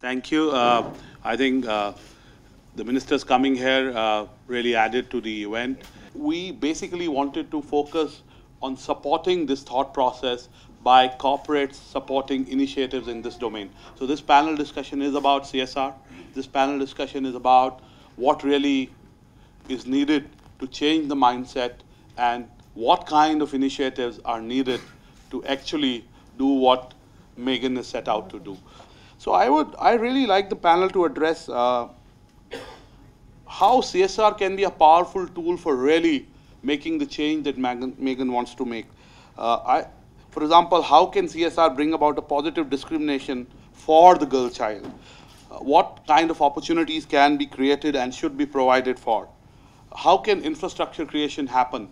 Thank you. I think the ministers coming here really added to the event. We basically wanted to focus on supporting this thought process by corporates supporting initiatives in this domain. So this panel discussion is about CSR. This panel discussion is about what really is needed to change the mindset and what kind of initiatives are needed to actually do what Megan is set out to do. So I really like the panel to address how CSR can be a powerful tool for really making the change that Megan wants to make. For example, how can CSR bring about a positive discrimination for the girl child? What kind of opportunities can be created and should be provided for? How can infrastructure creation happen?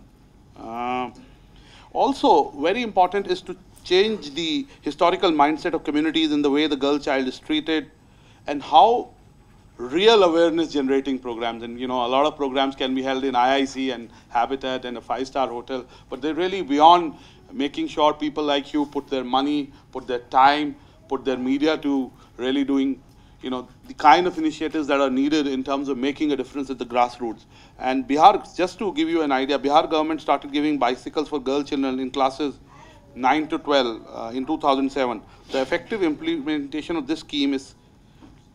Also, very important is to change the historical mindset of communities in the way the girl child is treated, and how real awareness generating programs, and a lot of programs can be held in IIC and Habitat and a 5-star hotel, but they're really beyond making sure people like you put their money, put their time, put their media to really doing the kind of initiatives that are needed in terms of making a difference at the grassroots. And Bihar, just to give you an idea, Bihar government started giving bicycles for girl children in classes 9 to 12 in 2007. The effective implementation of this scheme is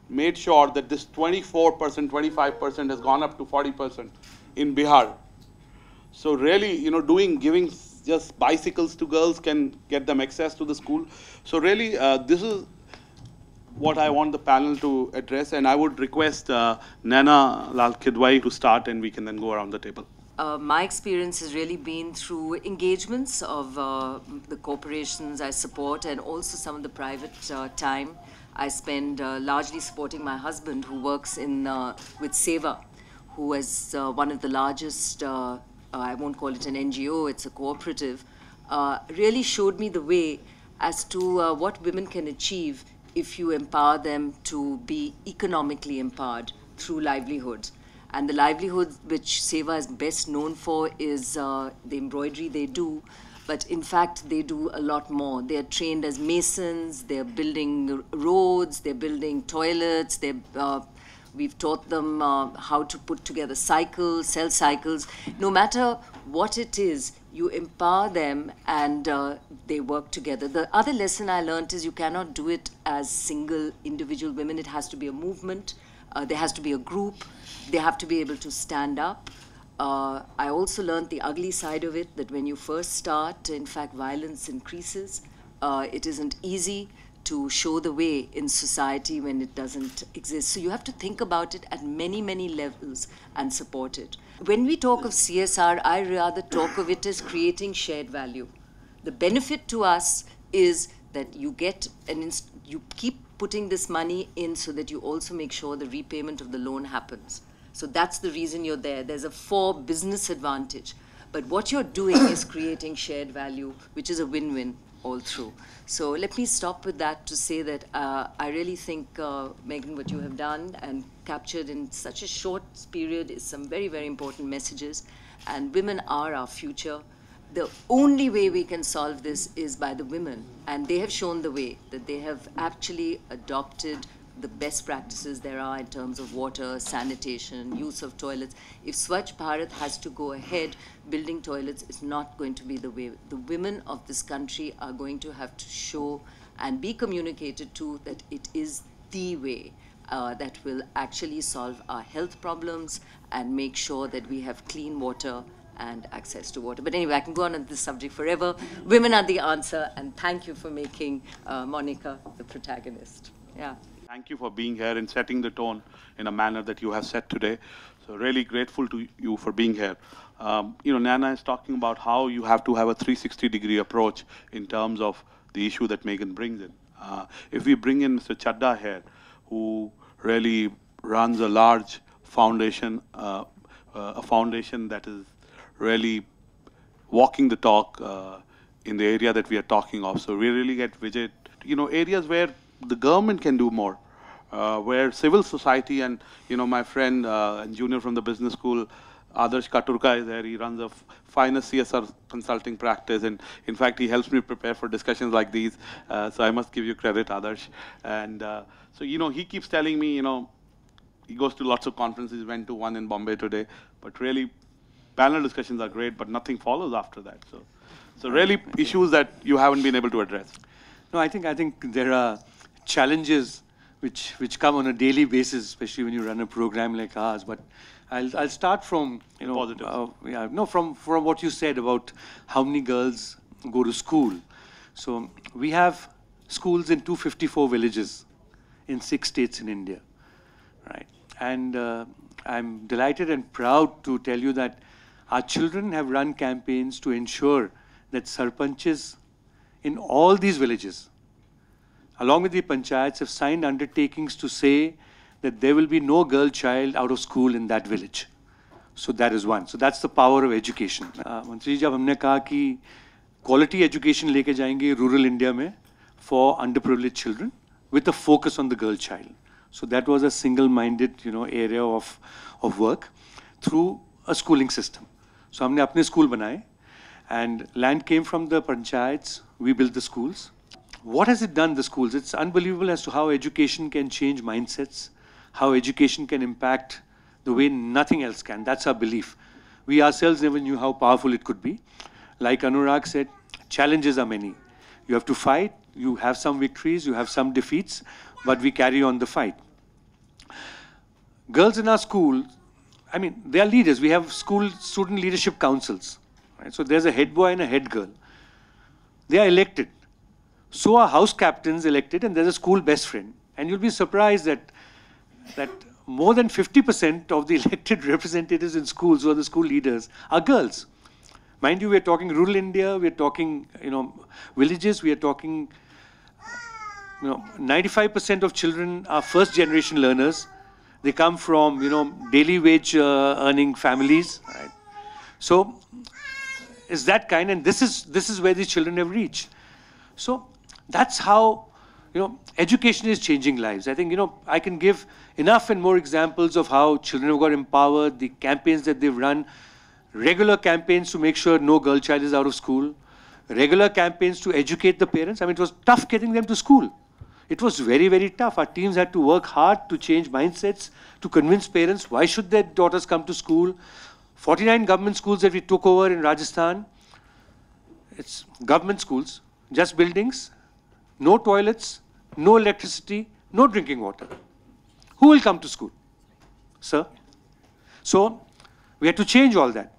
made sure that this 24%, 25% has gone up to 40% in Bihar. So really, giving just bicycles to girls can get them access to the school. So really, this is what I want the panel to address, and I would request Naina Lal Kidwai to start, and we can then go around the table. My experience has really been through engagements of the corporations I support, and also some of the private time I spend largely supporting my husband, who works with Seva, who is one of the largest, I won't call it an NGO, it's a cooperative, really showed me the way as to what women can achieve if you empower them to be economically empowered through livelihoods. And the livelihood which Seva is best known for is the embroidery they do, but in fact they do a lot more. They're trained as masons, they're building roads, they're building toilets, we've taught them how to put together cycles, sell cycles. No matter what it is, you empower them and they work together. The other lesson I learned is you cannot do it as single individual women. It has to be a movement. There has to be a group. They have to be able to stand up. I also learned the ugly side of it, that when you first start, in fact, violence increases. It isn't easy to show the way in society when it doesn't exist. So you have to think about it at many, many levels and support it. When we talk of CSR, I rather talk of it as creating shared value. The benefit to us is that you get you keep putting this money in so that you also make sure the repayment of the loan happens. So that's the reason you're there. There's a business advantage. But what you're doing is creating shared value, which is a win-win all through. So let me stop with that to say that I really think, Megan, what you have done and captured in such a short period is some very, very important messages. And women are our future. The only way we can solve this is by the women. And they have shown the way, that they have actually adopted the best practices there are in terms of water, sanitation, use of toilets. If Swachh Bharat has to go ahead, building toilets is not going to be the way. The women of this country are going to have to show and be communicated to that it is the way that will actually solve our health problems and make sure that we have clean water and access to water. But anyway, I can go on this subject forever. Women are the answer, and thank you for making Monica the protagonist. Yeah. Thank you for being here and setting the tone in a manner that you have set today. So really grateful to you for being here. Naina is talking about how you have to have a 360-degree approach in terms of the issue that Megan brings in. If we bring in Mr. Chadda here, who really runs a large foundation, a foundation that is really walking the talk in the area that we are talking of. So we really get Vijay, areas where the government can do more, where civil society and, my friend and junior from the business school, Adarsh Katurka is there. He runs a finest CSR consulting practice, and in fact, he helps me prepare for discussions like these. So I must give you credit, Adarsh. And so, he keeps telling me, he goes to lots of conferences, went to one in Bombay today, but really, panel discussions are great, but nothing follows after that. So really, issues that you haven't been able to address. No, I think there are challenges which come on a daily basis, especially when you run a program like ours. But I'll start from from what you said about how many girls go to school. So we have schools in 254 villages in 6 states in India, right? And I'm delighted and proud to tell you that our children have run campaigns to ensure that sarpanches in all these villages, along with the panchayats, have signed undertakings to say that there will be no girl child out of school in that village. So that is one. So that's the power of education. Mantri ji, jab humne kaha ki quality education leke jayenge rural India mein for underprivileged children with a focus on the girl child. So that was a single-minded, area of work through a schooling system. So हमने अपने school बनाए, and land came from the panchayats. We built the schools. What has it done, the schools? It's unbelievable as to how education can change mindsets, how education can impact the way nothing else can. That's our belief. We ourselves never knew how powerful it could be. Like Annurag said, challenges are many. You have to fight, you have some victories, you have some defeats, but we carry on the fight. Girls in our school, they are leaders. We have school student leadership councils. Right? So there's a head boy and a head girl. They are elected. So are house captains elected, and there's a school best friend. And you'll be surprised that more than 50% of the elected representatives in schools who are the school leaders are girls. Mind you, we're talking rural India, we're talking, villages, we are talking, 95% of children are first generation learners. They come from, daily wage earning families, right? So it's that kind, and this is where these children have reached. So that's how, education is changing lives. I think, I can give enough and more examples of how children have got empowered, the campaigns that they've run, regular campaigns to make sure no girl child is out of school, regular campaigns to educate the parents. It was tough getting them to school. It was very, very tough. Our teams had to work hard to change mindsets, to convince parents why should their daughters come to school. 49 government schools that we took over in Rajasthan, it's government schools, just buildings, no toilets, no electricity, no drinking water. Who will come to school? Sir? So we had to change all that.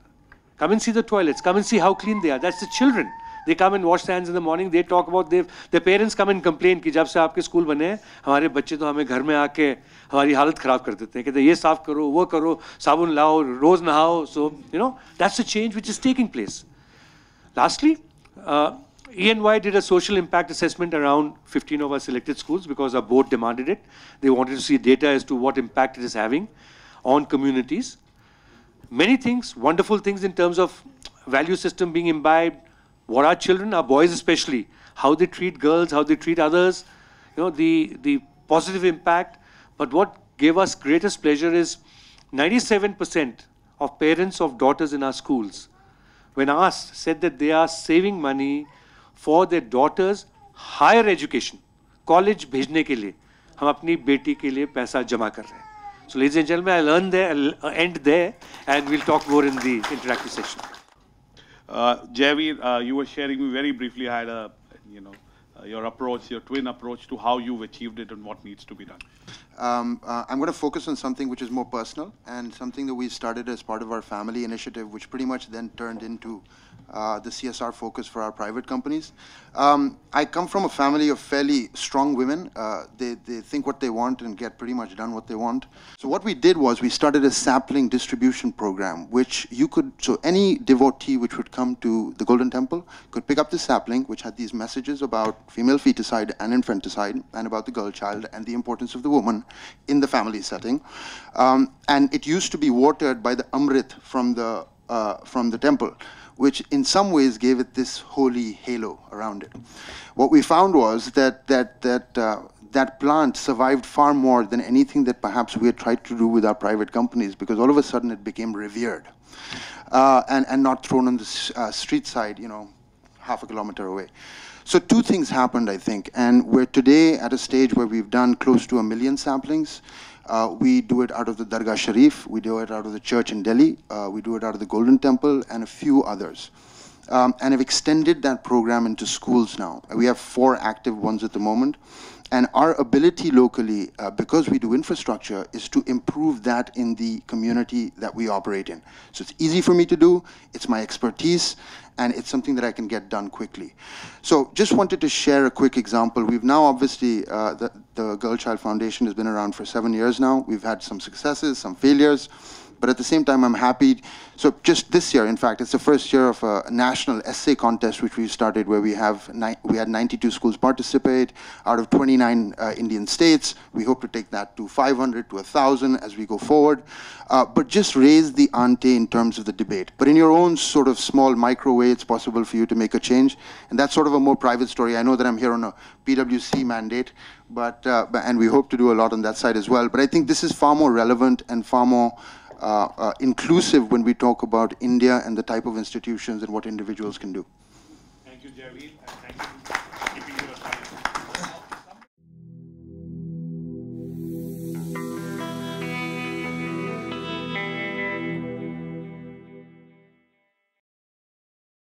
Come and see the toilets, come and see how clean they are. That's the children. They come and wash their hands in the morning. They talk about their parents come and complain कि जब से आपके school बने हमारे बच्चे तो हमें घर में आके हमारी हालत खराब कर देते हैं कहते ये साफ करो वो करो साबुन लाओ रोज नहाओ. So that's the change which is taking place. Lastly, E&Y did a social impact assessment around 15 of our selected schools because our board demanded it. They wanted to see data as to what impact it is having on communities. Many things, wonderful things in terms of value system being imbibed. What our children, our boys especially, how they treat girls, how they treat others, the positive impact. But what gave us greatest pleasure is 97% of parents of daughters in our schools, when asked, said that they are saving money for their daughters' higher education. College भेजने के लिए हम अपनी बेटी के लिए पैसा जमा कर रहे हैं. So ladies and gentlemen, I'll end there and we'll talk more in the interactive session. Javeer, you were sharing me very briefly. I had your approach, your twin approach to how you've achieved it and what needs to be done. I'm going to focus on something which is more personal and something that we started as part of our family initiative, which pretty much then turned into the CSR focus for our private companies. I come from a family of fairly strong women. They think what they want and get pretty much done what they want. So what we did was we started a sapling distribution program, which so any devotee which would come to the Golden Temple could pick up this sapling, which had these messages about female feticide and infanticide and about the girl child and the importance of the woman in the family setting. And it used to be watered by the Amrit from the temple, which in some ways gave it this holy halo around it. What we found was that that plant survived far more than anything that perhaps we had tried to do with our private companies, because all of a sudden it became revered and not thrown on the street side, you know, half a kilometer away. So two things happened, I think, and we're today at a stage where we've done close to 1 million samplings. We do it out of the Dargah Sharif, we do it out of the church in Delhi, we do it out of the Golden Temple, and a few others. And have extended that program into schools now. We have 4 active ones at the moment. And our ability locally, because we do infrastructure, is to improve that in the community that we operate in. So it's easy for me to do, it's my expertise, and it's something that I can get done quickly. So just wanted to share a quick example. We've now obviously, the Girl Child Foundation has been around for 7 years now. We've had some successes, some failures. But at the same time, I'm happy. So just this year, in fact, it's the first year of a national essay contest, which we started, where we had 92 schools participate out of 29 Indian states. We hope to take that to 500 to 1,000 as we go forward. But just raise the ante in terms of the debate. But in your own sort of small micro way, it's possible for you to make a change. And that's sort of a more private story. I know that I'm here on a PwC mandate, and we hope to do a lot on that side as well. But I think this is far more relevant and far more inclusive when we talk about India and the type of institutions and what individuals can do. Thank you, Javier. Thank you.